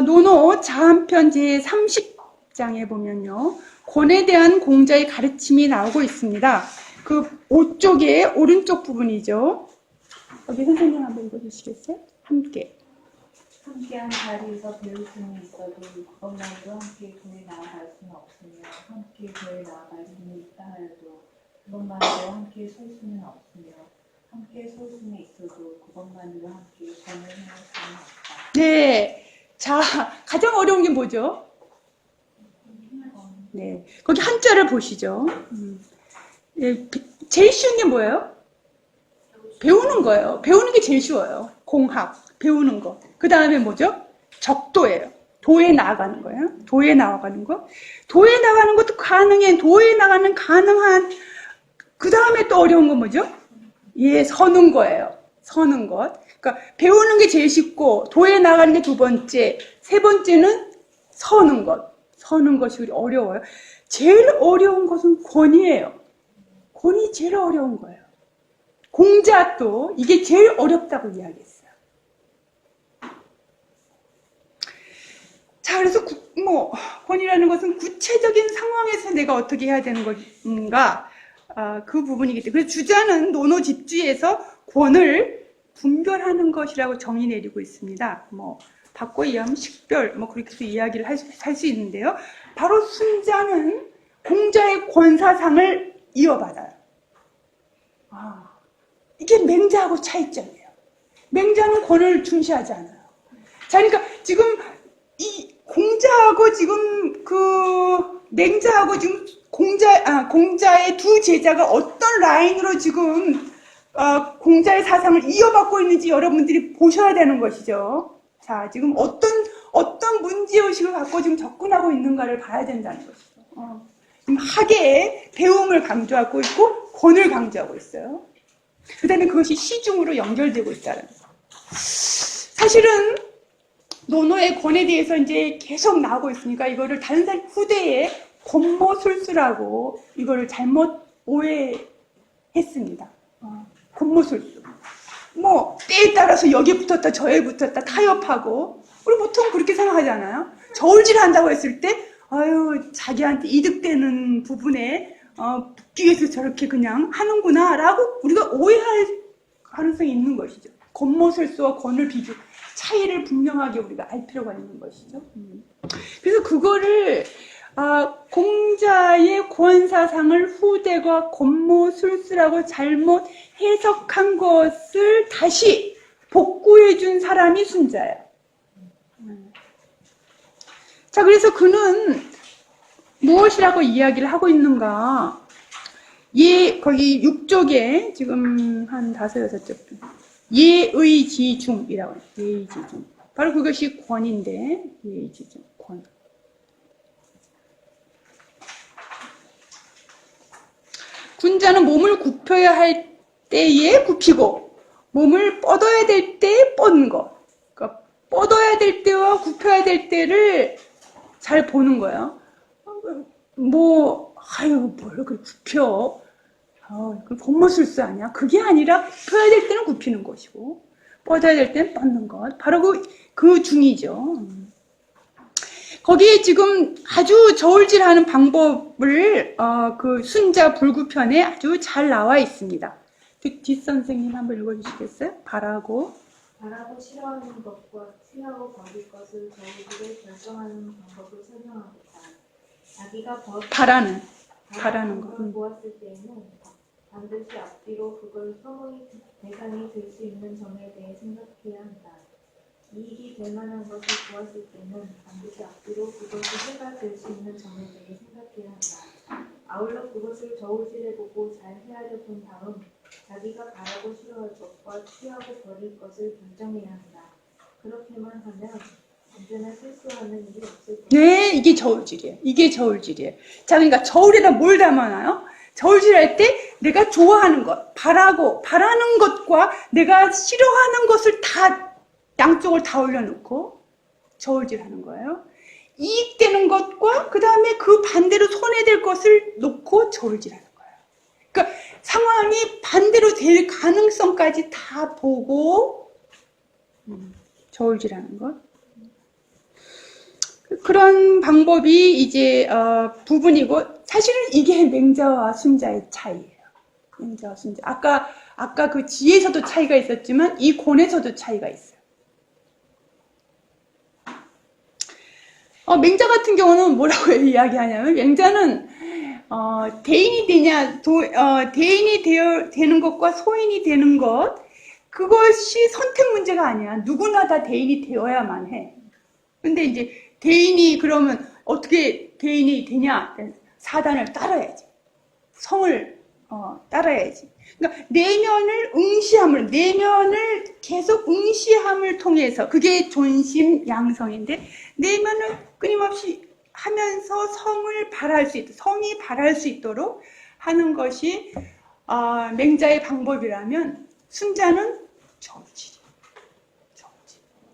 논어 자한편 제30장에 보면요. 권에 대한 공자의 가르침이 나오고 있습니다. 그 5쪽의 오른쪽 부분이죠. 여기 선생님 한번 읽어주시겠어요? 함께. 함께한 자리에서 배울 수는 있어도 그것만으로 함께 교회 나아갈 수는 없으며 함께 교회 나아갈 수는 있다 하여도 그것만으로 함께 설 수는 없으며 함께 설 수는 있어도 그것만으로 함께 권을 행할 수는 없다. 네. 자, 가장 어려운 게 뭐죠? 네. 거기 한자를 보시죠. 네, 제일 쉬운 게 뭐예요? 배우는 거예요. 배우는 게 제일 쉬워요. 공학, 배우는 거. 그 다음에 뭐죠? 적도예요. 도에 나아가는 거예요. 도에 나아가는 거. 도에 나가는 것도 가능해. 도에 나가는 가능한. 그 다음에 또 어려운 건 뭐죠? 예, 서는 거예요. 서는 것. 그러니까 배우는 게 제일 쉽고 도에 나가는 게 두 번째. 세 번째는 서는 것. 서는 것이 어려워요. 제일 어려운 것은 권이에요. 권이 제일 어려운 거예요. 공자도 이게 제일 어렵다고 이야기했어요. 자, 그래서 권이라는 것은 구체적인 상황에서 내가 어떻게 해야 되는 건가, 그 부분이기 때문에. 그래서 주자는 논어집주에서 권을 분별하는 것이라고 정의 내리고 있습니다. 바꿔 이해하면 식별, 그렇게도 이야기를 할 수 있는데요. 바로 순자는 공자의 권사상을 이어받아요. 이게 맹자하고 차이점이에요. 맹자는 권을 중시하지 않아요. 자, 그러니까 지금 이 공자하고 지금 맹자하고 지금 공자의 두 제자가 어떤 라인으로 지금 공자의 사상을 이어받고 있는지 여러분들이 보셔야 되는 것이죠. 자, 지금 어떤 문제의식을 갖고 지금 접근하고 있는가를 봐야 된다는 것이죠. 지금 학의 배움을 강조하고 있고 권을 강조하고 있어요. 그 다음에 그것이 시중으로 연결되고 있다는 거. 사실은 논어의 권에 대해서 이제 계속 나오고 있으니까 이거를 다른 사람 후대에 권모술수라고 이거를 잘못 오해했습니다. 권모술수. 때에 따라서 여기에 붙었다 저에 붙었다 타협하고, 우리 보통 그렇게 생각하잖아요. 저울질 한다고 했을 때 자기한테 이득되는 부분에 붙기 위해서 저렇게 그냥 하는구나 라고 우리가 오해할 가능성이 있는 것이죠. 권모술수와 권을 비교, 차이를 분명하게 우리가 알 필요가 있는 것이죠. 그래서 그거를 공자의 권사상을 후대가 권모술수라고 잘못 해석한 것을 다시 복구해 준 사람이 순자예요. 자, 그래서 그는 무엇이라고 이야기를 하고 있는가? 거기 6쪽에 지금 한 5-6쪽. 예의지중이라고 해요. 예의지중. 바로 그것이 권인데, 예의지중, 권. 군자는 몸을 굽혀야 할 때에 굽히고, 몸을 뻗어야 될 때에 뻗는 것. 그러니까 뻗어야 될 때와 굽혀야 될 때를 잘 보는 거예요. 뭘 그렇게 굽혀. 그 권모술수 아니야? 그게 아니라 굽혀야 될 때는 굽히는 것이고, 뻗어야 될 때는 뻗는 것. 바로 그 중이죠. 거기에 지금 아주 저울질하는 방법을 그 순자 불구편에 아주 잘 나와 있습니다. 뒷선생님 한번 읽어주시겠어요? 바라고 싫어하는 것과 취하고 버릴 것을 저울질을 결정하는 방법을 설명하겠다. 자기가 바라는 것. 보았을 때에는 반드시 앞뒤로 그걸 소모의 대상이 될 수 있는 점에 대해 생각해야 한다. 이익이 될 만한 것을 보았을 때는 반드시 앞뒤로 그것이 해가 될 수 있는 점에 대해 생각해야 한다. 아울러 그것을 저울질해보고 잘 헤아려 본 다음 자기가 바라고 싫어할 것과 취하고 버릴 것을 결정해야 한다. 그렇게만 하면 언제나 실수하는 일이 없을 거다. 네, 이게 저울질이에요. 자, 그러니까 저울에다 뭘 담아놔요? 저울질할 때 내가 좋아하는 것, 바라는 것과 내가 싫어하는 것을 다 양쪽을 다 올려놓고 저울질하는 거예요. 이익되는 것과 그 다음에 그 반대로 손해될 것을 놓고 저울질하는 거예요. 그러니까 상황이 반대로 될 가능성까지 다 보고 저울질하는 것. 그런 방법이 이제 부분이고, 사실은 이게 맹자와 순자의 차이예요. 맹자와 순자. 아까 그 지에서도 차이가 있었지만 이 권에서도 차이가 있어요. 맹자 같은 경우는 뭐라고 이야기하냐면, 맹자는 대인이 대인이 되는 것과 소인이 되는 것, 그것이 선택 문제가 아니야. 누구나 다 대인이 되어야만 해. 근데 이제 대인이 그러면 어떻게 대인이 되냐? 사단을 따라야지. 성을 따라야지. 그러니까 내면을 계속 응시함을 통해서, 그게 존심 양성인데, 내면을 끊임없이 하면서 성이 발할 수 있도록 하는 것이 맹자의 방법이라면, 순자는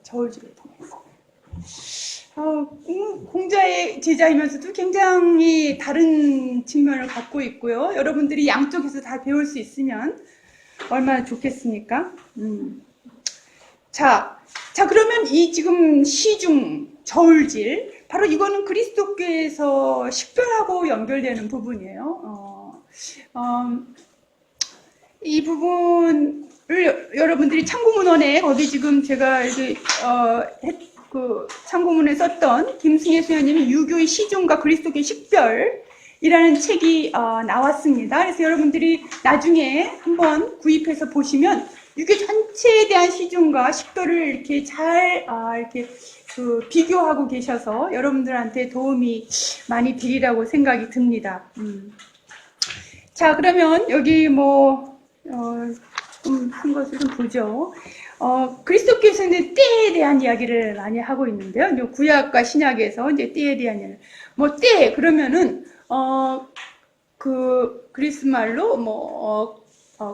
저울질을 통해서. 공자의 제자이면서도 굉장히 다른 측면을 갖고 있고요. 여러분들이 양쪽에서 다 배울 수 있으면 얼마나 좋겠습니까? 자, 그러면 이 지금 시중 저울질, 바로 이거는 그리스도께서 식별하고 연결되는 부분이에요. 이 부분을 여러분들이 참고문헌에, 거기 지금 제가 그 참고문에 썼던 김승혜 수녀님이 유교의 시중과 그리스도교의 식별이라는 책이 나왔습니다. 그래서 여러분들이 나중에 한번 구입해서 보시면 유교 전체에 대한 시중과 식별을 이렇게 잘 이렇게 비교하고 계셔서 여러분들한테 도움이 많이 되리라고 생각이 듭니다. 자, 그러면 여기 좀 한 것을 좀 보죠. 그리스도께서는 때에 대한 이야기를 많이 하고 있는데요. 이제 구약과 신약에서 이제 때에 대한 이야기. 때, 그러면은, 그리스 말로,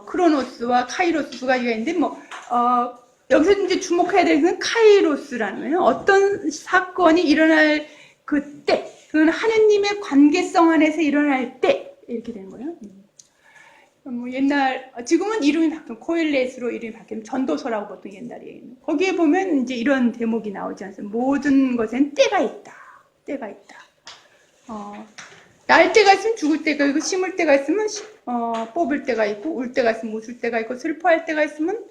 크로노스와 카이로스 두 가지가 있는데, 여기서 이제 주목해야 될 것은 카이로스라는 거예요. 어떤 사건이 일어날 그 때, 그건 하느님의 관계성 안에서 일어날 때, 이렇게 되는 거예요. 지금은 이름이 바뀌면 코엘렛으로 이름이 바뀌면 전도서라고 보통 옛날에 있는. 거기에 보면 이제 이런 대목이 나오지 않습니까? 모든 것엔 때가 있다. 날 때가 있으면 죽을 때가 있고, 심을 때가 있으면 뽑을 때가 있고, 울 때가 있으면 웃을 때가 있고, 슬퍼할 때가 있으면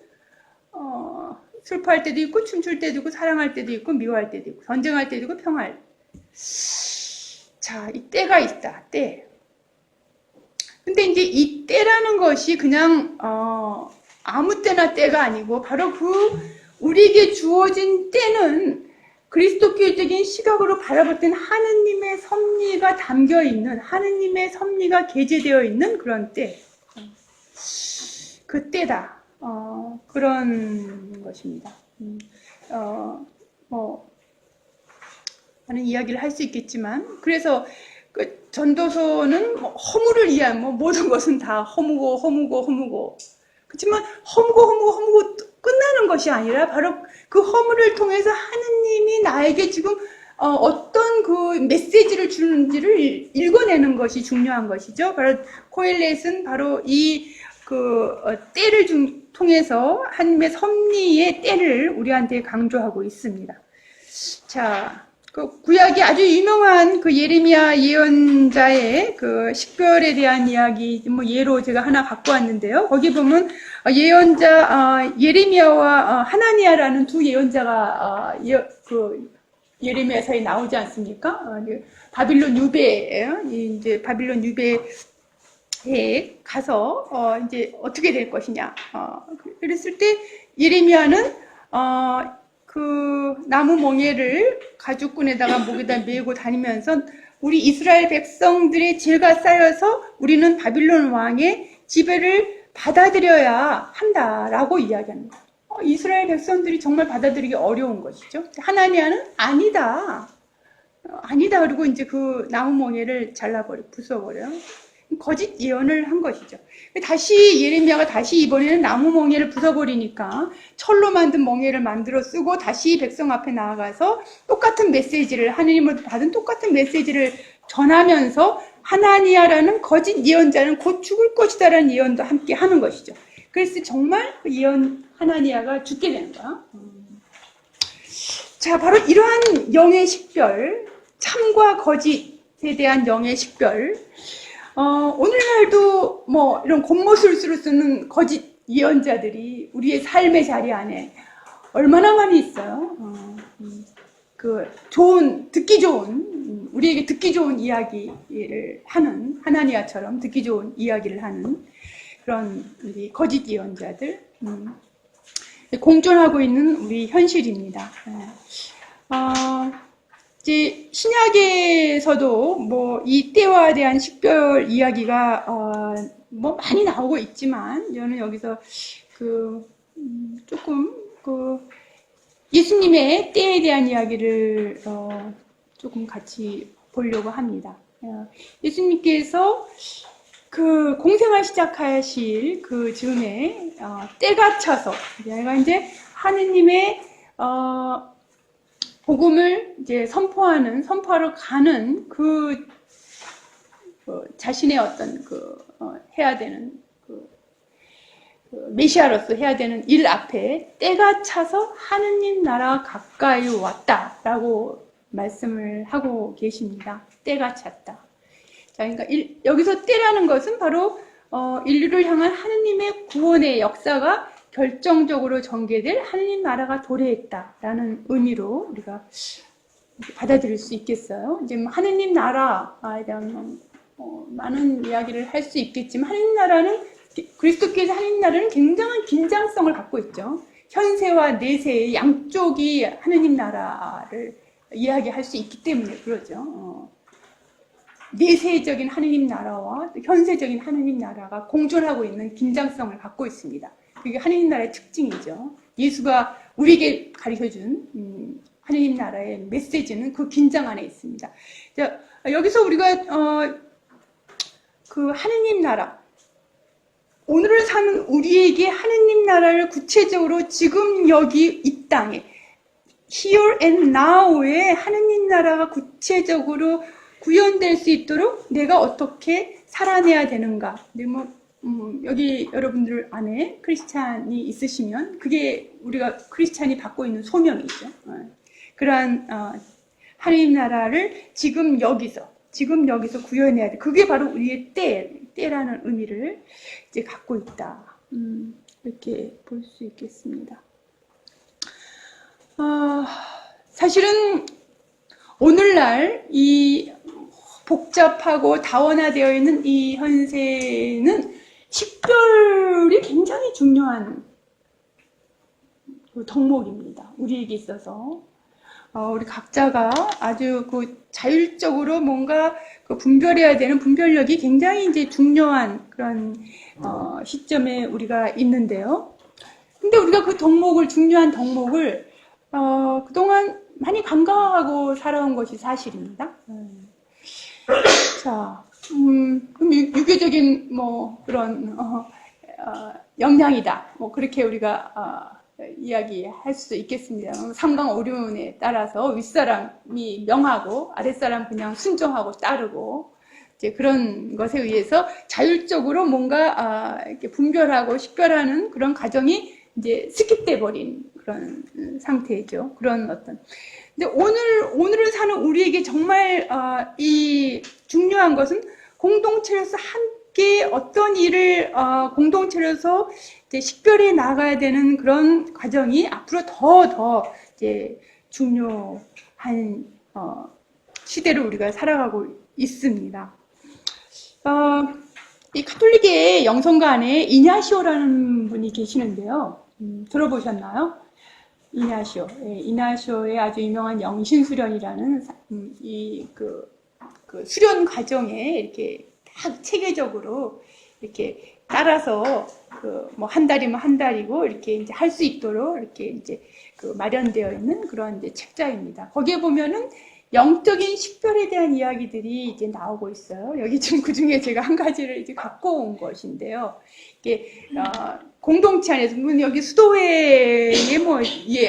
슬퍼할 때도 있고, 춤출 때도 있고, 사랑할 때도 있고, 미워할 때도 있고, 전쟁할 때도 있고, 평화할 때. 자, 이 때가 있다. 때. 근데 이제 이 때라는 것이 그냥 아무 때나 때가 아니고, 바로 우리에게 주어진 때는 그리스도교적인 시각으로 바라볼 때는 하느님의 섭리가 담겨 있는, 하느님의 섭리가 게재되어 있는 그런 때, 그 때다. 그런 것입니다. 하는 이야기를 할 수 있겠지만, 그래서 그 전도서는 허무를 위한 모든 것은 다 허무고. 그렇지만 허무고 끝나는 것이 아니라 바로 그 허무를 통해서 하느님이 나에게 지금 어떤 그 메시지를 주는지를 읽어내는 것이 중요한 것이죠. 바로 코엘렛은 바로 이 때를 통해서 하느님의 섭리의 때를 우리한테 강조하고 있습니다. 자. 그 구약이 아주 유명한 그 예레미야 예언자의 그 식별에 대한 이야기, 예로 제가 하나 갖고 왔는데요. 거기 보면 예언자 예레미야와 하나니아라는 두 예언자가 예레미야서에 나오지 않습니까? 바빌론 유배예요. 이제 바빌론 유배에 가서 이제 어떻게 될 것이냐. 그랬을 때 예레미야는 그 나무 멍에를 가죽끈에다가 목에다 메고 다니면서 우리 이스라엘 백성들의 죄가 쌓여서 우리는 바빌론 왕의 지배를 받아들여야 한다라고 이야기합니다. 이스라엘 백성들이 정말 받아들이기 어려운 것이죠. 하나니아는 아니다. 그리고 이제 그 나무 멍에를 부숴버려요. 거짓 예언을 한 것이죠. 다시 예레미야가 이번에는 나무 멍에를 부숴버리니까 철로 만든 멍에를 만들어 쓰고 다시 백성 앞에 나아가서 똑같은 메시지를, 하느님으로부터 받은 똑같은 메시지를 전하면서 하나니아라는 거짓 예언자는 곧 죽을 것이다라는 예언도 함께 하는 것이죠. 그래서 정말 그 예언 하나니아가 죽게 되는 거야. 자, 바로 이러한 영의 식별, 참과 거짓에 대한 영의 식별. 오늘날도 뭐 이런 겉모술수로 쓰는 거짓 예언자들이 우리의 삶의 자리 안에 얼마나 많이 있어요. 듣기 좋은, 우리에게 듣기 좋은 이야기를 하는, 하나니아처럼 듣기 좋은 이야기를 하는 그런 우리 거짓 예언자들, 공존하고 있는 우리 현실입니다. 이제 신약에서도 뭐 이 때와 대한 식별 이야기가 뭐 많이 나오고 있지만, 저는 여기서 조금 예수님의 때에 대한 이야기를 조금 같이 보려고 합니다. 예수님께서 그 공생활 시작하실 그 즈음에 때가 차서 내가 이제 하느님의 복음을 이제 선포하러 가는 자신의 어떤 해야 되는 메시아로서 해야 되는 일 앞에 때가 차서 하느님 나라가 가까이 왔다라고 말씀을 하고 계십니다. 때가 찼다. 자, 그러니까 여기서 때라는 것은 바로 인류를 향한 하느님의 구원의 역사가 결정적으로 전개될 하느님 나라가 도래했다라는 의미로 우리가 받아들일 수 있겠어요. 이제 하느님 나라에 대한 많은 이야기를 할 수 있겠지만, 하느님 나라는 그리스도께서 하느님 나라는 굉장한 긴장성을 갖고 있죠. 현세와 내세의 양쪽이 하느님 나라를 이야기할 수 있기 때문에 그러죠. 내세적인 하느님 나라와 현세적인 하느님 나라가 공존하고 있는 긴장성을 갖고 있습니다. 그게 하느님 나라의 특징이죠. 예수가 우리에게 가르쳐준 하느님 나라의 메시지는 그 긴장 안에 있습니다. 자, 여기서 우리가 그 하느님 나라, 오늘을 사는 우리에게 하느님 나라를 구체적으로 지금 여기 이 땅에 Here and Now에 하느님 나라가 구체적으로 구현될 수 있도록 내가 어떻게 살아내야 되는가. 여기 여러분들 안에 크리스찬이 있으시면 그게 우리가 크리스찬이 받고 있는 소명이죠. 그러한 하느님 나라를 지금 여기서 구현해야 돼. 그게 바로 우리의 때라는 의미를 이제 갖고 있다. 이렇게 볼 수 있겠습니다. 사실은 오늘날 이 복잡하고 다원화되어 있는 이 현세는 식별이 굉장히 중요한 덕목입니다. 우리에게 있어서. 우리 각자가 아주 자율적으로 뭔가 분별해야 되는 분별력이 굉장히 이제 중요한 그런 시점에 우리가 있는데요. 근데 우리가 중요한 덕목을 그동안 많이 간과하고 살아온 것이 사실입니다. 자, 그럼 유교적인 그런 영향이다. 그렇게 우리가 이야기할 수도 있겠습니다. 삼강오륜에 따라서 윗사람이 명하고 아랫사람 그냥 순종하고 따르고 이제 그런 것에 의해서 자율적으로 뭔가 이렇게 분별하고 식별하는 그런 과정이 이제 스킵돼 버린 그런 상태죠. 그런 어떤. 근데 오늘을 사는 우리에게 정말 이 중요한 것은 공동체로서 함께 어떤 일을 공동체로서 이제 식별해 나가야 되는 그런 과정이 앞으로 더 이제 중요한 시대를 우리가 살아가고 있습니다. 이 가톨릭의 영성가 안에 이냐시오라는 분이 계시는데요. 들어보셨나요? 이냐시오. 이냐시오의 아주 유명한 영신수련이라는 그 수련 과정에 이렇게 딱 체계적으로 이렇게 따라서 뭐 한 달이면 한 달이고 이렇게 이제 할 수 있도록 이렇게 이제 마련되어 있는 그런 이제 책자입니다. 거기에 보면은 영적인 식별에 대한 이야기들이 이제 나오고 있어요. 여기 지금 그 중에 제가 한 가지를 이제 갖고 온 것인데요. 이게 공동체 안에서 여기 수도회에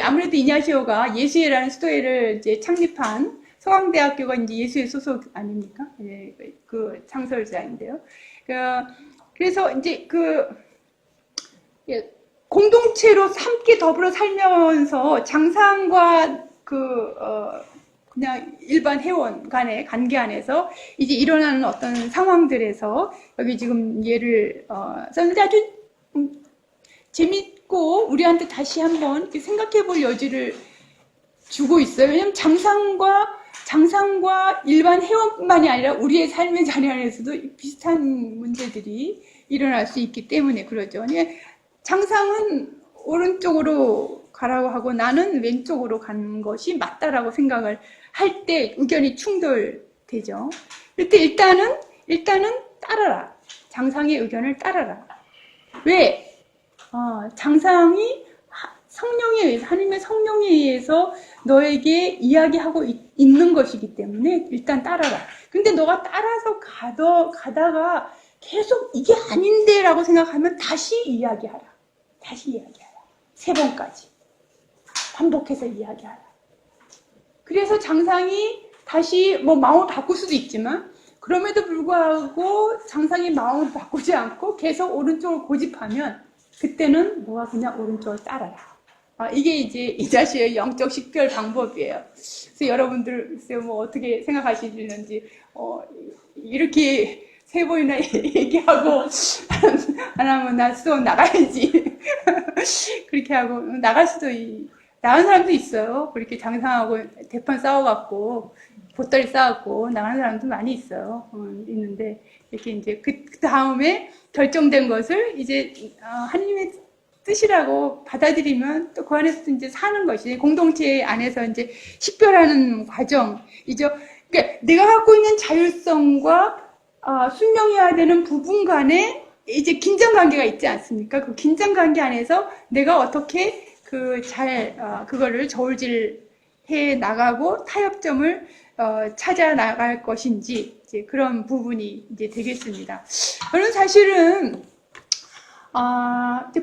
아무래도 이냐시오가 예수회라는 수도회를 이제 창립한 서강대학교가 이제 예수회 소속 아닙니까? 그 창설자인데요. 그래서 이제 공동체로 함께 더불어 살면서 장상과 그냥 일반 회원 간의 관계 안에서 이제 일어나는 어떤 상황들에서 여기 지금 얘를 썼는데 아주 재밌고 우리한테 다시 한번 이렇게 생각해 볼 여지를 주고 있어요. 왜냐면 장상과 일반 회원뿐만이 아니라 우리의 삶의 자리 안에서도 비슷한 문제들이 일어날 수 있기 때문에 그러죠. 장상은 오른쪽으로 가라고 하고 나는 왼쪽으로 가는 것이 맞다라고 생각을 할 때 의견이 충돌되죠. 그때 일단은 따라라. 장상의 의견을 따라라. 왜? 장상이 성령에 의해서, 하나님의 성령에 의해서 너에게 이야기하고 있는 것이기 때문에 일단 따라라. 근데 너가 따라서 가다가 계속 이게 아닌데 라고 생각하면 다시 이야기하라. 3번까지. 반복해서 이야기하라. 그래서 장상이 다시 마음을 바꿀 수도 있지만 그럼에도 불구하고 장상이 마음을 바꾸지 않고 계속 오른쪽을 고집하면 그때는 너가 그냥 오른쪽을 따라라. 이게 이제 이 자식의 영적 식별 방법이에요. 그래서 여러분들 글쎄요 어떻게 생각하시는지 이렇게 3번이나 얘기하고 안 하면 나 수업 나가야지 그렇게 하고 나간 사람도 있어요. 그렇게 장상하고 대판 싸워갖고 보따리 싸웠고 나가는 사람도 많이 있어요. 있는데 이렇게 이제 그 다음에 결정된 것을 이제 하나님의 뜻이라고 받아들이면 또 그 안에서 이제 사는 것이 공동체 안에서 이제 식별하는 과정이죠. 그러니까 내가 갖고 있는 자율성과 순명해야 되는 부분 간에 이제 긴장 관계가 있지 않습니까? 그 긴장 관계 안에서 내가 어떻게 그거를 저울질해 나가고 타협점을 찾아 나갈 것인지 이제 그런 부분이 이제 되겠습니다. 저는 사실은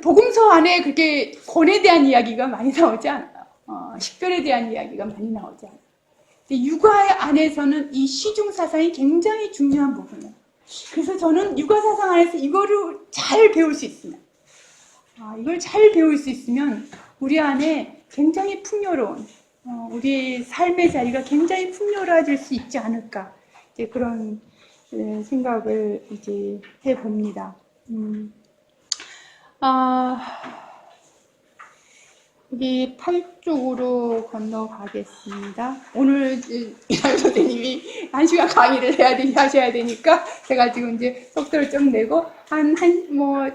복음서 안에 그렇게 권에 대한 이야기가 많이 나오지 않아요. 식별에 대한 이야기가 많이 나오지 않아요. 육아 안에서는 이 시중 사상이 굉장히 중요한 부분이에요. 그래서 저는 육아 사상 안에서 이거를 잘 배울 수 있으면, 이걸 잘 배울 수 있으면 우리 안에 굉장히 풍요로운, 우리 삶의 자리가 굉장히 풍요로워질 수 있지 않을까, 이제 그런 생각을 이제 해봅니다. 여기 8쪽으로 건너가겠습니다. 오늘 이랑 선생님이 1시간 강의를 하셔야 되니까 제가 지금 이제 속도를 좀 내고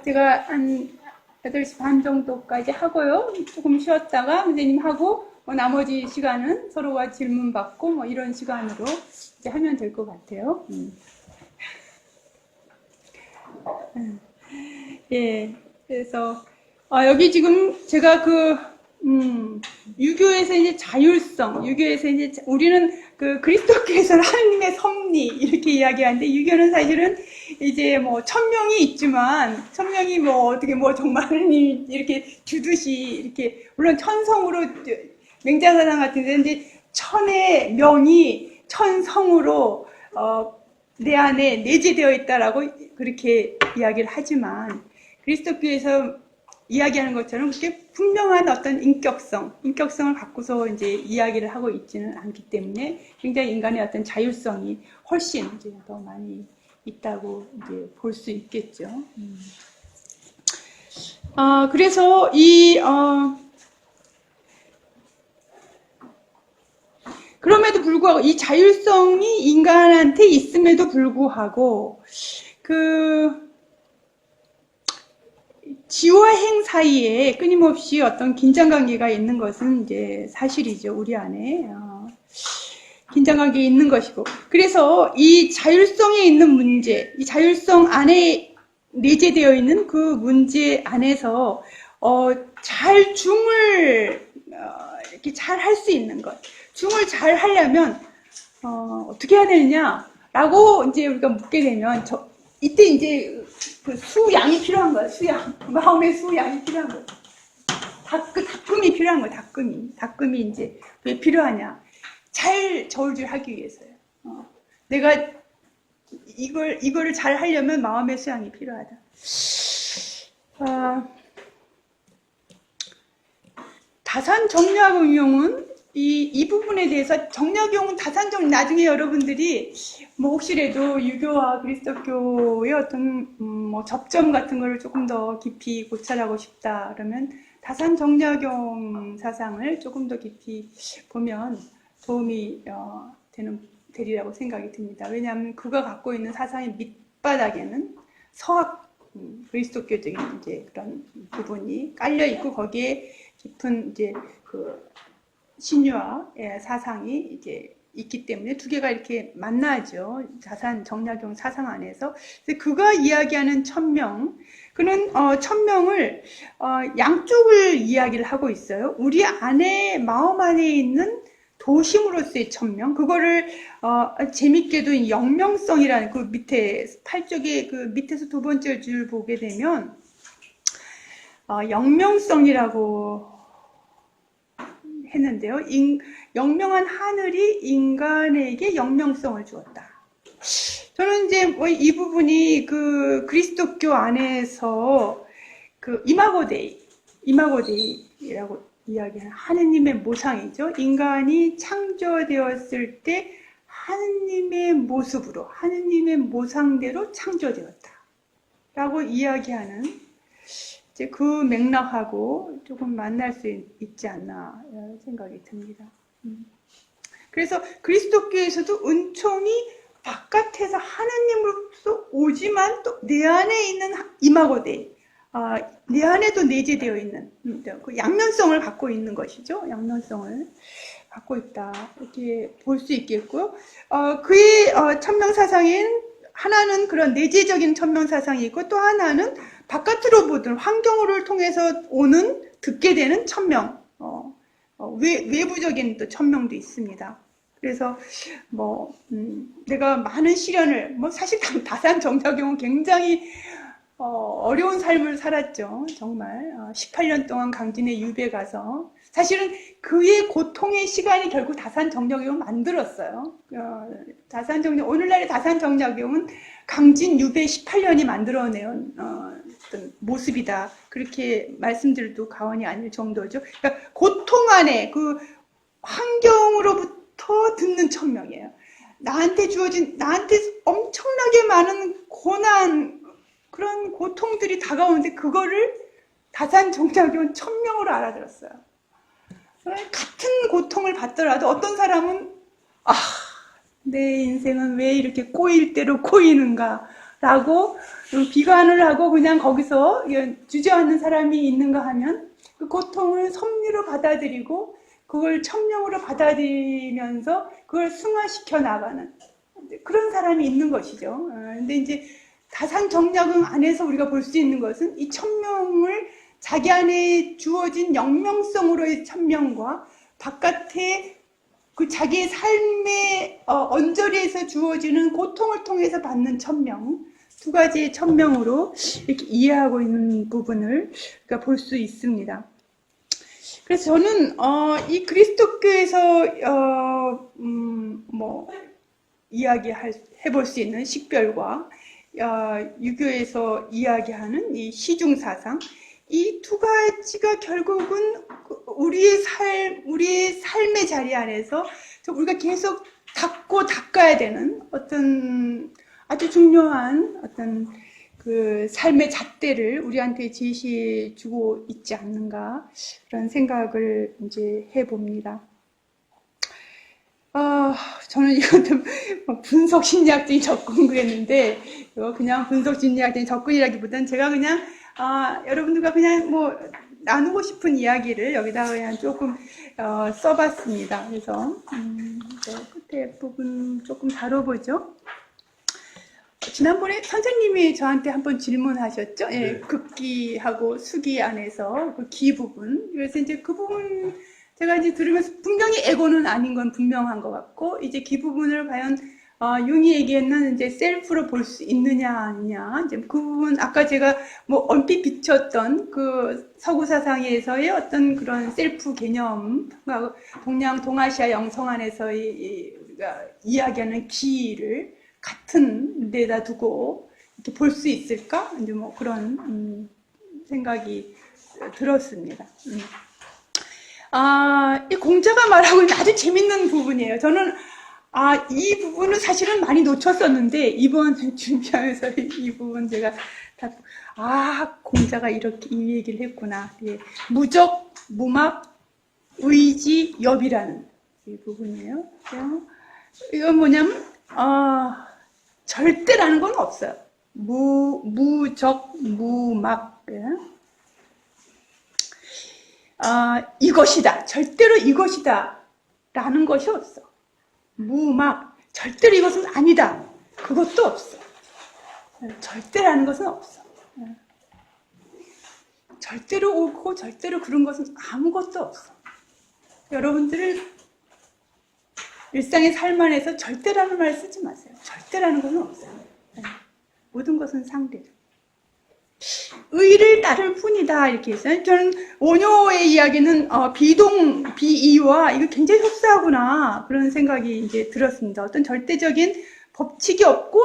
제가 한 8시 반 정도까지 하고요. 조금 쉬었다가 선생님 하고 나머지 시간은 서로가 질문 받고 이런 시간으로 이제 하면 될 것 같아요. 예, 그래서 여기 지금 제가 유교에서 이제 자율성, 유교에서 이제 우리는 그리스도께서는 하나님의 섭리 이렇게 이야기하는데 유교는 사실은 이제 천명이 있지만 천명이 어떻게 정말 하나님 이렇게 주듯이 이렇게 물론 천성으로 맹자사상 같은 데 이제 천의 명이 천성으로 내 안에 내재되어 있다라고 그렇게 이야기를 하지만 그리스도교에서 이야기하는 것처럼 그렇게 분명한 어떤 인격성을 갖고서 이제 이야기를 하고 있지는 않기 때문에 굉장히 인간의 어떤 자율성이 훨씬 이제 더 많이 있다고 이제 볼 수 있겠죠. 그래서 그럼에도 불구하고 이 자율성이 인간한테 있음에도 불구하고 지와 행 사이에 끊임없이 어떤 긴장관계가 있는 것은 이제 사실이죠. 우리 안에 긴장관계가 있는 것이고 그래서 이 자율성에 있는 문제, 이 자율성 안에 내재되어 있는 그 문제 안에서 잘 중을 이렇게 잘 할 수 있는 것, 중을 잘 하려면 어떻게 해야 되느냐라고 이제 우리가 묻게 되면 이때 이제 그 수양이 필요한 거야. 수양, 마음의 수양이 필요한 거야. 닦음이 필요한 거야. 닦음이 이제 왜 필요하냐? 잘 저울질하기 위해서요. 내가 이거를 잘 하려면 마음의 수양이 필요하다. 다산 정리학 응용은 이 부분에 대해서 정약용 다산정 나중에 여러분들이 뭐 혹시라도 유교와 그리스도교의 어떤 뭐 접점 같은 걸 조금 더 깊이 고찰하고 싶다 그러면 다산 정약용 사상을 조금 더 깊이 보면 도움이 되리라고 생각이 듭니다. 왜냐하면 그가 갖고 있는 사상의 밑바닥에는 서학 그리스도교적인 이제 그런 부분이 깔려 있고 거기에 깊은 이제 그 신유화의 사상이 이제 있기 때문에 두 개가 이렇게 만나죠. 다산 정약용 사상 안에서. 그가 이야기하는 천명, 그는 천명을 양쪽을 이야기를 하고 있어요. 우리 안에 마음 안에 있는 도심으로서의 천명, 그거를 재밌게도 영명성이라는 그 밑에 8쪽에 그 밑에서 두 번째 줄 보게 되면 영명성이라고 했는데요. 영명한 하늘이 인간에게 영명성을 주었다. 저는 이제 뭐 이 부분이 그 그리스도교 안에서 그 이마고데이라고 이야기하는 하느님의 모상이죠. 인간이 창조되었을 때 하느님의 모습으로, 하느님의 모상대로 창조되었다. 라고 이야기하는 이제 그 맥락하고 조금 만날 수 있지 않나 생각이 듭니다. 그래서 그리스도교에서도 은총이 바깥에서 하느님으로서 오지만 또 내 안에 있는 이마고데이, 내 안에도 내재되어 있는 그 양면성을 갖고 있는 것이죠. 양면성을 갖고 있다 이렇게 볼 수 있겠고요. 그의 천명사상인 하나는 그런 내재적인 천명사상이 있고 또 하나는 바깥으로 보든 환경을 통해서 오는 듣게 되는 천명, 외부적인 또 천명도 있습니다. 그래서 뭐 내가 많은 시련을 사실 다산 정약용은 굉장히 어려운 삶을 살았죠. 정말 18년 동안 강진의 유배 가서 사실은 그의 고통의 시간이 결국 다산 정약용을 만들었어요. 오늘날의 다산 정약용은 강진 유배 18년이 만들어내온 어떤 모습이다. 그렇게 말씀드려도 과언이 아닐 정도죠. 그러니까 고통 안에 그 환경으로부터 듣는 천명이에요. 나한테 엄청나게 많은 고난, 그런 고통들이 다가오는데 그거를 다산 정약용은 천명으로 알아들었어요. 같은 고통을 받더라도 어떤 사람은 내 인생은 왜 이렇게 꼬일 대로 꼬이는가 라고 비관을 하고 그냥 거기서 주저앉는 사람이 있는가 하면 그 고통을 섭리로 받아들이고 그걸 천명으로 받아들이면서 그걸 승화시켜 나가는 그런 사람이 있는 것이죠. 근데 이제 다산 정약용 안에서 우리가 볼 수 있는 것은 이 천명을 자기 안에 주어진 영명성으로의 천명과 바깥에 그 자기의 삶의 언저리에서 주어지는 고통을 통해서 받는 천명, 두 가지의 천명으로 이렇게 이해하고 있는 부분을 우리가 볼 수 있습니다. 그래서 저는 이 그리스도교에서 해볼 수 있는 식별과 유교에서 이야기하는 이 시중사상, 이 두 가지가 결국은 우리의 삶의 자리 안에서 우리가 계속 닦아야 되는 어떤 아주 중요한 어떤 그 삶의 잣대를 우리한테 제시해 주고 있지 않는가 그런 생각을 이제 해봅니다. 저는 이것도 분석 심리학적인 접근 그랬는데 이거 그냥 분석 심리학적인 접근이라기보다는 제가 그냥 여러분들과 그냥 나누고 싶은 이야기를 여기다가 그냥 조금 써봤습니다. 그래서 끝에 부분 조금 다뤄보죠. 지난번에 선생님이 저한테 한번 질문하셨죠? 네. 예, 극기하고 수기 안에서 그 기 부분. 그래서 이제 그 부분 제가 이제 들으면서 분명히 에고는 아닌 건 분명한 것 같고, 이제 기 부분을 과연 융이 얘기했는 이제 셀프로 볼 수 있느냐 아니냐. 이제 그 부분 아까 제가 얼핏 비쳤던 그 서구 사상에서의 어떤 그런 셀프 개념, 동아시아 영성 안에서 우리가 이야기하는 기를 같은 데다 두고 이렇게 볼 수 있을까? 이제 그런 생각이 들었습니다. 이 공자가 말하고 있는 아주 재밌는 부분이에요. 저는 이 부분은 사실은 많이 놓쳤었는데 이번 준비하면서 이 부분 제가 공자가 이렇게 이 얘기를 했구나. 예. 무적, 무막, 의지, 엽이라는 이 부분이에요. 이건 뭐냐면 절대라는 건 없어요. 무적, 무막. 예. 이것이다. 절대로 이것이다. 라는 것이 없어. 무막. 절대로 이것은 아니다. 그것도 없어. 절대라는 것은 없어. 절대로 옳고 절대로 그런 것은 아무것도 없어. 여러분들 일상의 삶 안에서 절대라는 말 쓰지 마세요. 절대라는 것은 없어요. 모든 것은 상대죠. 의를 따를 뿐이다 이렇게 했어요. 저는 원효의 이야기는 비동, 비이와 이거 굉장히 흡사하구나 그런 생각이 이제 들었습니다. 어떤 절대적인 법칙이 없고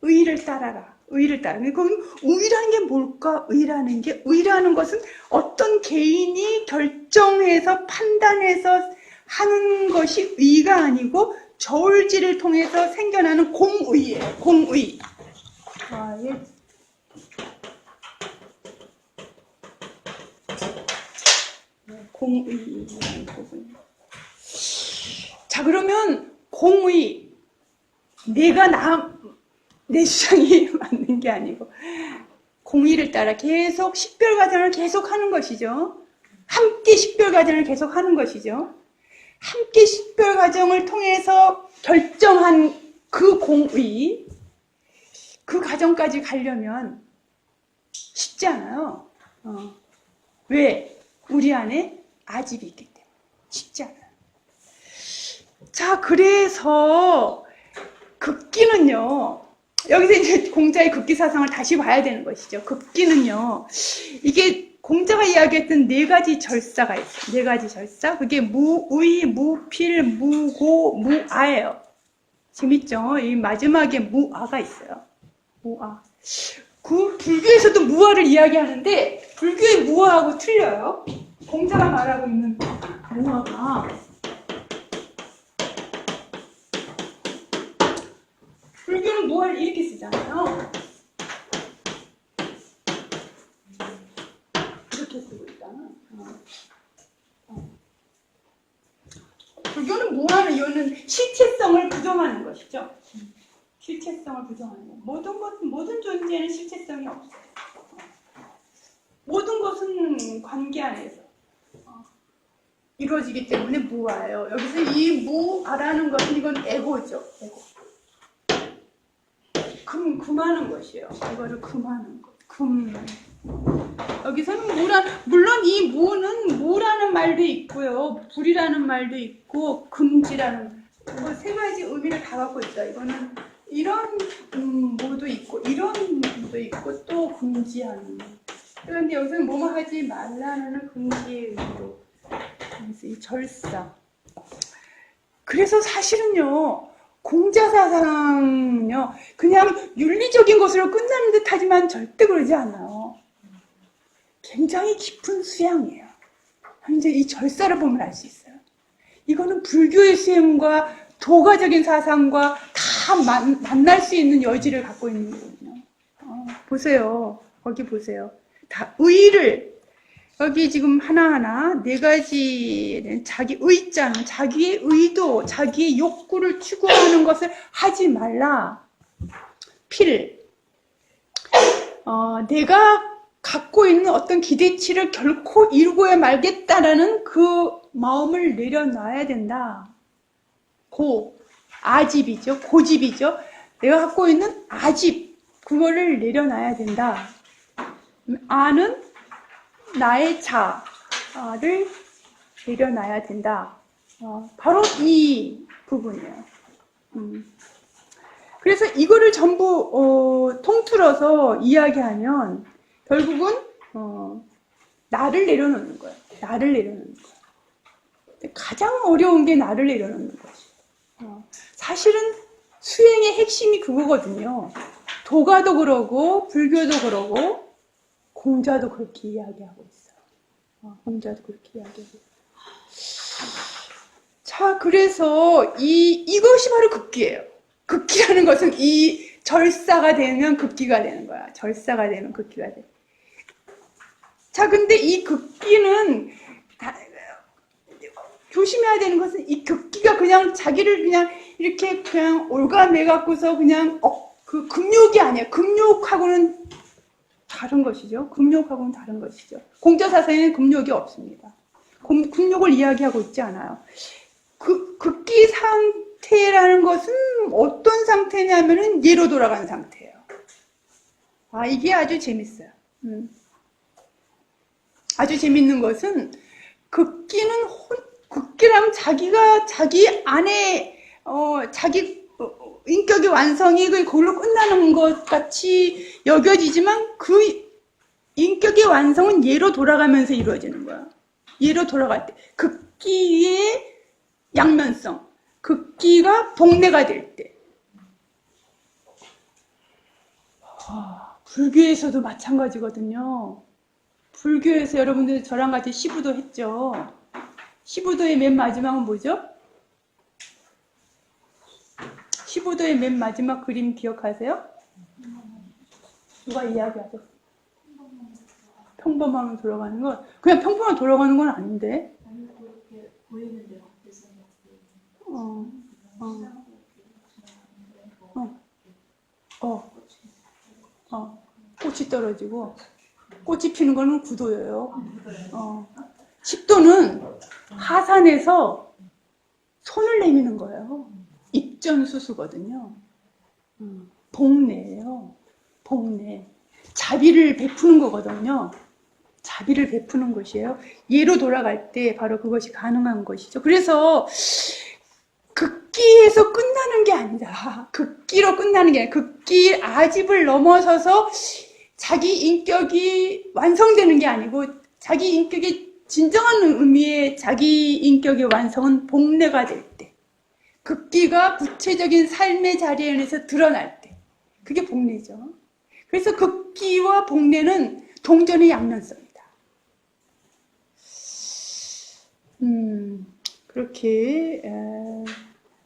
의를 따라라. 의를 따라. 그럼 의라는 게 뭘까? 의라는 것은 어떤 개인이 결정해서 판단해서 하는 것이 의가 아니고 저울질을 통해서 생겨나는 공의예요. 공의. 공의라는 부분. 자, 그러면 공의. 내 주장이 맞는 게 아니고 공의를 따라 계속 식별과정을 계속 하는 것이죠. 함께 식별과정을 계속 하는 것이죠. 함께 식별과정을 통해서 결정한 그 공의, 그 과정까지 가려면 쉽지 않아요. 왜? 우리 안에 아집이 있기 때문에 쉽지 않아요. 자, 그래서 극기는요, 여기서 이제 공자의 극기 사상을 다시 봐야 되는 것이죠. 극기는요, 이게 공자가 이야기했던 4가지 절사가 있어요. 4가지 절사. 그게 무의, 무필, 무고, 무아예요. 재밌죠? 이 마지막에 무아가 있어요. 무아. 그 불교에서도 무아를 이야기하는데 불교의 무아하고 틀려요. 공자가 말하고 있는 무아가 불교는 무아를 이렇게 쓰잖아요. 이렇게 쓰고 있잖아. 불교는 무아는 이거는 실체성을 부정하는 것이죠. 실체성을 부정하는 것. 모든 존재는 실체성이 없어요. 모든 것은 관계 안에서 이루어지기 때문에 무아예요. 여기서 이 무아라는 것은 이건 에고죠. 에고. 금하는 것이에요. 이거를 금하는 것. 여기서는 물론 이 무라는 말도 있고요. 불이라는 말도 있고, 금지라는, 뭐 3가지 의미를 다 갖고 있어요. 이거는 이런 무도 있고, 이런 무도 있고, 또 금지하는. 그런데 여기서는 뭐뭐 하지 말라는 금지의 의미로. 그래서 이 절사. 그래서 사실은요, 공자사상은요, 그냥 윤리적인 것으로 끝나는 듯 하지만 절대 그러지 않아요. 굉장히 깊은 수양이에요. 이제 이 절사를 보면 알 수 있어요. 이거는 불교의 수행과 도가적인 사상과 다 만날 수 있는 여지를 갖고 있는 거거든요. 보세요. 거기 보세요. 다 의를, 여기 지금 하나하나 4가지 자기 의자는 자기의 의도, 자기의 욕구를 추구하는 것을 하지 말라. 필. 내가 갖고 있는 어떤 기대치를 결코 이루고야 말겠다라는 그 마음을 내려놔야 된다. 아집이죠. 고집이죠. 내가 갖고 있는 아집, 그거를 내려놔야 된다. 아는 나의 자를 내려놔야 된다. 바로 이 부분이에요. 그래서 이거를 전부 통틀어서 이야기하면 결국은 나를 내려놓는 거예요. 나를 내려놓는 거예요. 가장 어려운 게 나를 내려놓는 거지. 사실은 수행의 핵심이 그거거든요. 도가도 그러고 불교도 그러고 공자도 그렇게 이야기하고 있어요. 공자도 그렇게 이야기하고. 자, 그래서 이것이 바로 극기예요. 극기라는 것은 이 절사가 되면 극기가 되는 거야. 절사가 되면 극기가 돼. 자, 근데 이 극기는 조심해야 되는 것은 이 극기가 그냥 자기를 그냥 이렇게 그냥 올가매갖고서 그냥 그 금욕이 아니에요. 금욕하고는 다른 것이죠. 금욕하고는 다른 것이죠. 공자사상에는 금욕이 없습니다. 금욕을 이야기하고 있지 않아요. 극기 상태라는 것은 어떤 상태냐면은 예로 돌아간 상태예요. 이게 아주 재밌어요. 아주 재밌는 것은 극기라면 자기가 자기 안에 자기 인격의 완성이 그걸로 끝나는 것 같이 여겨지지만 그 인격의 완성은 예로 돌아가면서 이루어지는 거야. 예로 돌아갈 때 극기의 양면성, 극기가 복례가 될 때. 불교에서도 마찬가지거든요. 불교에서 여러분들 저랑 같이 시부도 했죠. 시부도의 맨 마지막은 뭐죠? 시부도의 맨 마지막 그림 기억하세요? 누가 이야기하죠? 평범함으로 돌아가는 건 그냥 평범하게 돌아가는 건 아닌데. 아니 그렇게 보이는 대로 꽃이 떨어지고 꽃이 피는 거는 구도예요. 십도는 하산해서 손을 내미는 거예요. 입전수수거든요. 복례예요. 복례. 자비를 베푸는 거거든요. 자비를 베푸는 것이에요. 예로 돌아갈 때 바로 그것이 가능한 것이죠. 그래서 극기에서 끝나는 게 아니다. 극기로 끝나는 게 아니라 극기 아집을 넘어서서 자기 인격이 완성되는 게 아니고 자기 인격의 진정한 의미의 자기 인격의 완성은 복례가 될 때, 극기가 구체적인 삶의 자리에서 드러날 때, 그게 복례죠. 그래서 극기와 복례는 동전의 양면성이다. 그렇게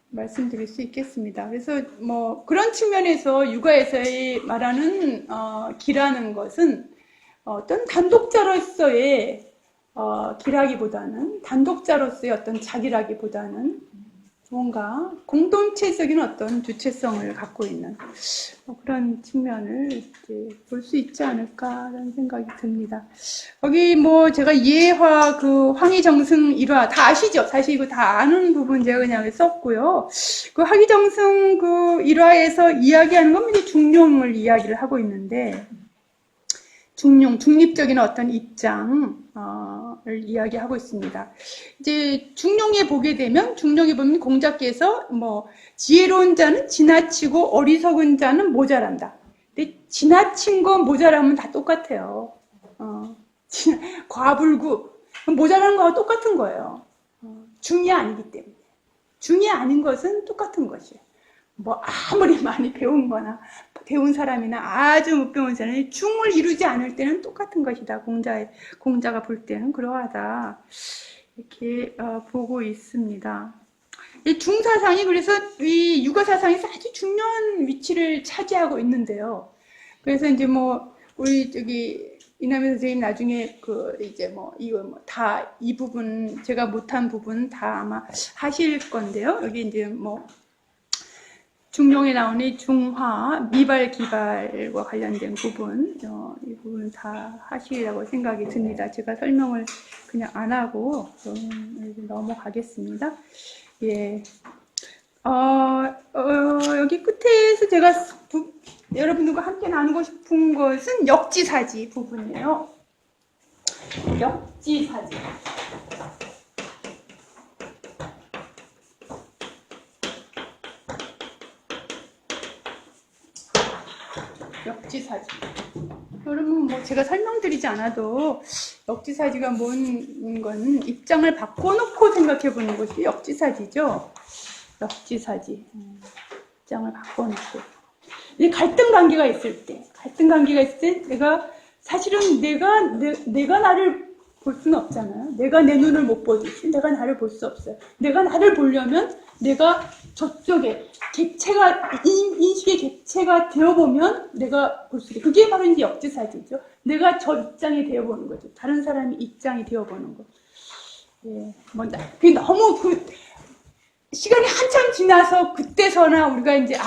말씀드릴 수 있겠습니다. 그래서 뭐 그런 측면에서 육아에서의 말하는 기라는 것은 어떤 단독자로서의 기라기보다는 단독자로서의 어떤 자기라기보다는 뭔가 공동체적인 어떤 주체성을 갖고 있는 그런 측면을 볼 수 있지 않을까라는 생각이 듭니다. 여기 뭐 제가 예화 그 황희정승 일화 다 아시죠? 사실 이거 다 아는 부분 제가 그냥 썼고요. 그 황희정승 그 일화에서 이야기하는 건 이제 중용을 이야기를 하고 있는데 중용, 중립적인 어떤 입장을 이야기하고 있습니다. 이제 중용에 보게 되면, 중용에 보면 공자께서 뭐, 지혜로운 자는 지나치고 어리석은 자는 모자란다. 근데 지나친 거 모자라면 다 똑같아요. 과불구. 모자란 거와 똑같은 거예요. 중이 아니기 때문에. 중이 아닌 것은 똑같은 것이에요. 뭐 아무리 많이 배운 거나 배운 사람이나 아주 못 배운 사람이 중을 이루지 않을 때는 똑같은 것이다. 공자가 볼 때는 그러하다. 이렇게 보고 있습니다. 이 중사상이 그래서 이 육아사상에서 아주 중요한 위치를 차지하고 있는데요. 그래서 이제 뭐 우리 이남희 선생님 나중에 이제 뭐 이거 뭐 다 이 부분 제가 못한 부분 다 아마 하실 건데요. 여기 이제 뭐 중용에 나오는 중화, 미발, 기발과 관련된 부분, 이 부분 다 하시라고 생각이 듭니다. 제가 설명을 그냥 안 하고 넘어가겠습니다. 예. 여기 끝에서 제가 여러분들과 함께 나누고 싶은 것은 역지사지 부분이에요. 역지사지. 역지사지. 여러분 뭐 제가 설명드리지 않아도 역지사지가 뭔 건 입장을 바꿔놓고 생각해 보는 것이 역지사지죠. 역지사지. 입장을 바꿔놓고. 이 갈등 관계가 있을 때 내가 사실은 내가 나를 볼 수는 없잖아요. 내가 내 눈을 못 보듯이 내가 나를 볼 수 없어요. 내가 나를 보려면 내가 저쪽에 객체가 인식의 객체가 되어보면 내가 볼 수 있게 그게 바로 이제 역지사지죠. 내가 저 입장이 되어보는 거죠. 다른 사람이 입장이 되어보는 거. 예, 뭔가 그게 너무 시간이 한참 지나서 그때서나 우리가 이제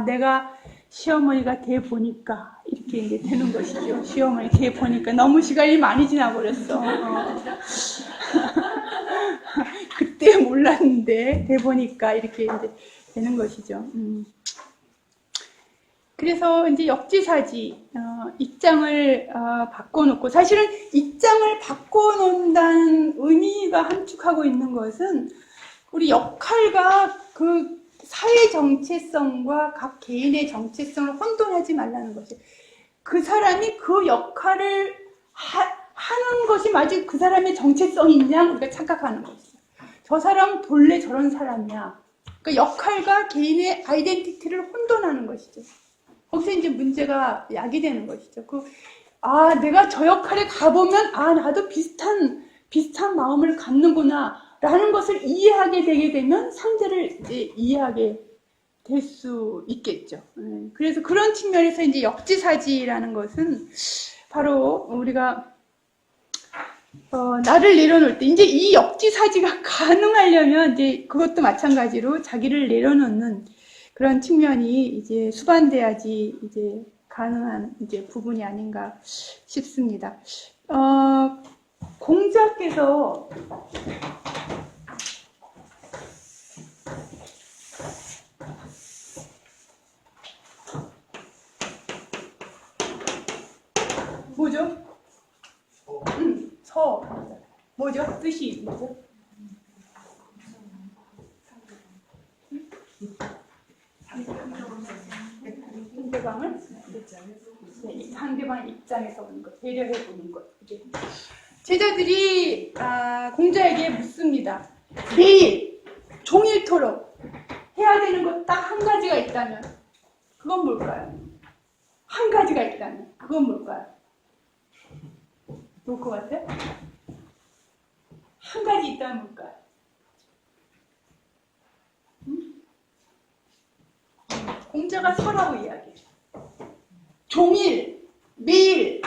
내가 시어머니가 돼 보니까 이렇게 이제 되는 것이죠. 시어머니 돼 보니까 너무 시간이 많이 지나버렸어. 그때 몰랐는데 돼 보니까 이렇게 이제 되는 것이죠. 그래서 이제 역지사지 입장을 바꿔놓고 사실은 입장을 바꿔놓는다는 의미가 함축하고 있는 것은 우리 역할과 그 사회 정체성과 각 개인의 정체성을 혼돈하지 말라는 것이 그 사람이 그 역할을 하는 것이 마치 그 사람의 정체성이냐 우리가 착각하는 것이죠. 저 사람은 본래 저런 사람이야. 그러니까 역할과 개인의 아이덴티티를 혼돈하는 것이죠. 거기서 이제 문제가 야기되는 것이죠. 내가 저 역할에 가보면 나도 비슷한 마음을 갖는구나 라는 것을 이해하게 되게 되면 상대를 이제 이해하게 될 수 있겠죠. 그래서 그런 측면에서 이제 역지사지라는 것은 바로 우리가 나를 내려놓을 때 이제 이 역지사지가 가능하려면 이제 그것도 마찬가지로 자기를 내려놓는 그런 측면이 이제 수반돼야지 이제 가능한 이제 부분이 아닌가 싶습니다. 공자께서 뭐죠? 뭐죠? 뜻이 뭐죠? 상대방을 상대방 입장에서 보는 것, 배려해 보는 것. 제자들이 공자에게 묻습니다. 매일 종일토록 해야 되는 것 딱 한 가지가 있다면 그건 뭘까요? 한 가지가 있다면 그건 뭘까요? 뭘 것 같아요? 한 가지 있다면 뭘까요? 공자가 서라고 이야기해요. 종일, 매일,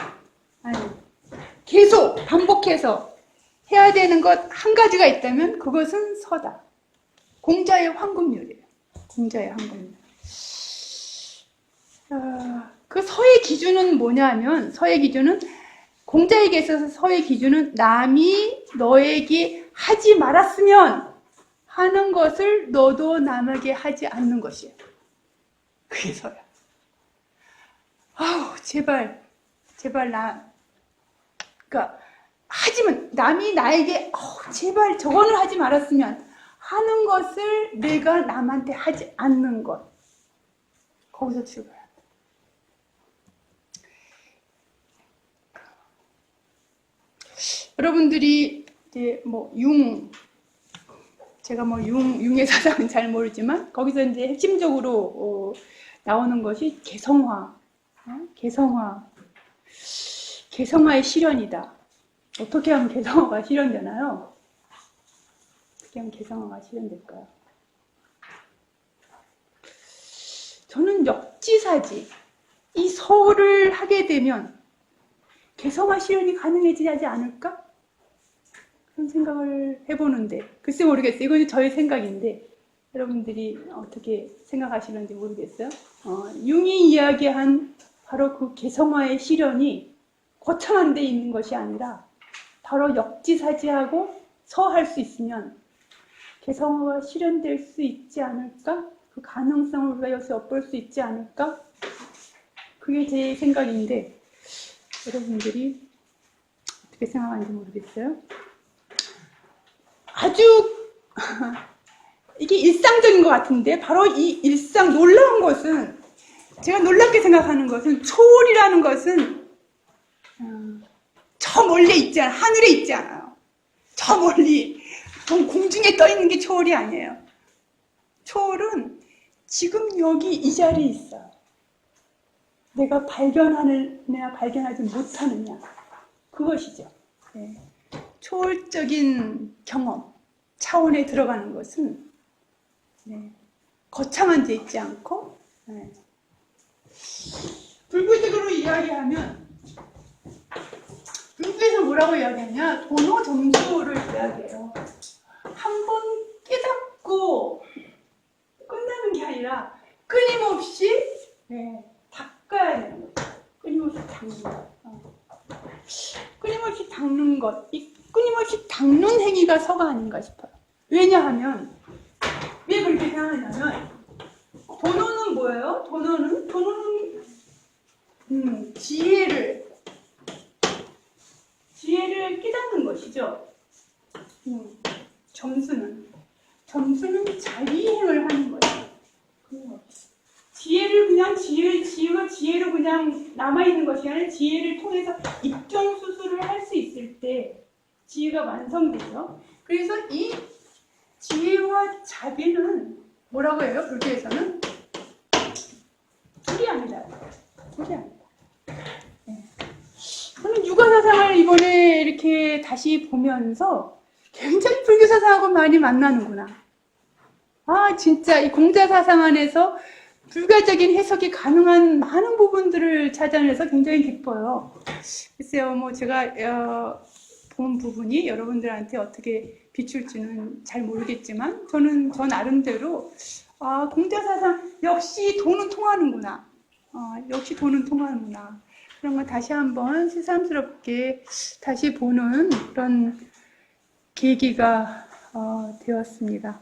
계속 반복해서 해야 되는 것 한 가지가 있다면 그것은 서다. 공자의 황금률이에요. 공자의 황금률. 그 서의 기준은 뭐냐면 공자에게 있어서 서의 기준은 남이 너에게 하지 말았으면 하는 것을 너도 남에게 하지 않는 것이에요. 그게 서야. 제발 그러니까 하지만 남이 나에게 제발 저거는 하지 말았으면 하는 것을 내가 남한테 하지 않는 것. 거기서 출발한다. 여러분들이 이제 제가 융의 사상은 잘 모르지만 거기서 이제 핵심적으로 나오는 것이 개성화. 개성화의 실현이다. 어떻게 하면 개성화가 실현되나요? 어떻게 하면 개성화가 실현될까요? 저는 역지사지, 이 서울을 하게 되면 개성화 실현이 가능해지지 않을까? 그런 생각을 해보는데, 글쎄 모르겠어요. 이건 저의 생각인데, 여러분들이 어떻게 생각하시는지 모르겠어요. 융이 이야기한 바로 그 개성화의 실현이 거창한 데 있는 것이 아니라 바로 역지사지하고 서할 수 있으면 개성화가 실현될 수 있지 않을까? 그 가능성을 우리가 여기서 엿볼 수 있지 않을까? 그게 제 생각인데 여러분들이 어떻게 생각하는지 모르겠어요. 아주 이게 일상적인 것 같은데 바로 이 놀라운 것은 제가 놀랍게 생각하는 것은 초월이라는 것은 저 멀리 있지 않아요. 하늘에 있지 않아요. 저 멀리 공중에 떠 있는 게 초월이 아니에요. 초월은 지금 여기 이 자리에 있어요. 내가 발견하느냐 발견하지 못하느냐 그것이죠. 네. 초월적인 경험 차원에 들어가는 것은 네, 거창한 데 있지 않고 네. 불구적으로 이야기하면 불교에서 뭐라고 이야기하냐 도노 점수를 이야기해요. 한 번 깨닫고 끝나는 게 아니라 끊임없이 네, 닦아야 되는 거죠. 끊임없이 닦는 것. 끊임없이 닦는 것. 이 끊임없이 닦는 행위가 서가 아닌가 싶어요. 왜냐하면 왜 그렇게 생각하냐면 도노는 뭐예요? 도노는 지혜를 깨닫는 것이죠. 점수는 자기행을 하는 거예요. 지혜로 그냥 남아있는 것이 아니라 지혜를 통해서 입정 수술을 할 수 있을 때 지혜가 완성되죠. 그래서 이 지혜와 자비는 뭐라고 해요? 불교에서는 불이합니다. 네. 저는 육아사상을 이번에 이렇게 다시 보면서 굉장히 불교사상하고 많이 만나는구나. 아, 진짜 이 공자사상 안에서 불가적인 해석이 가능한 많은 부분들을 찾아내서 굉장히 기뻐요. 글쎄요, 뭐 제가 본 부분이 여러분들한테 어떻게 비출지는 잘 모르겠지만 저는 저 나름대로 공자사상 역시 도는 통하는구나. 역시 도는 통하는구나. 그런 걸 다시 한번 새삼스럽게 다시 보는 그런 계기가 되었습니다.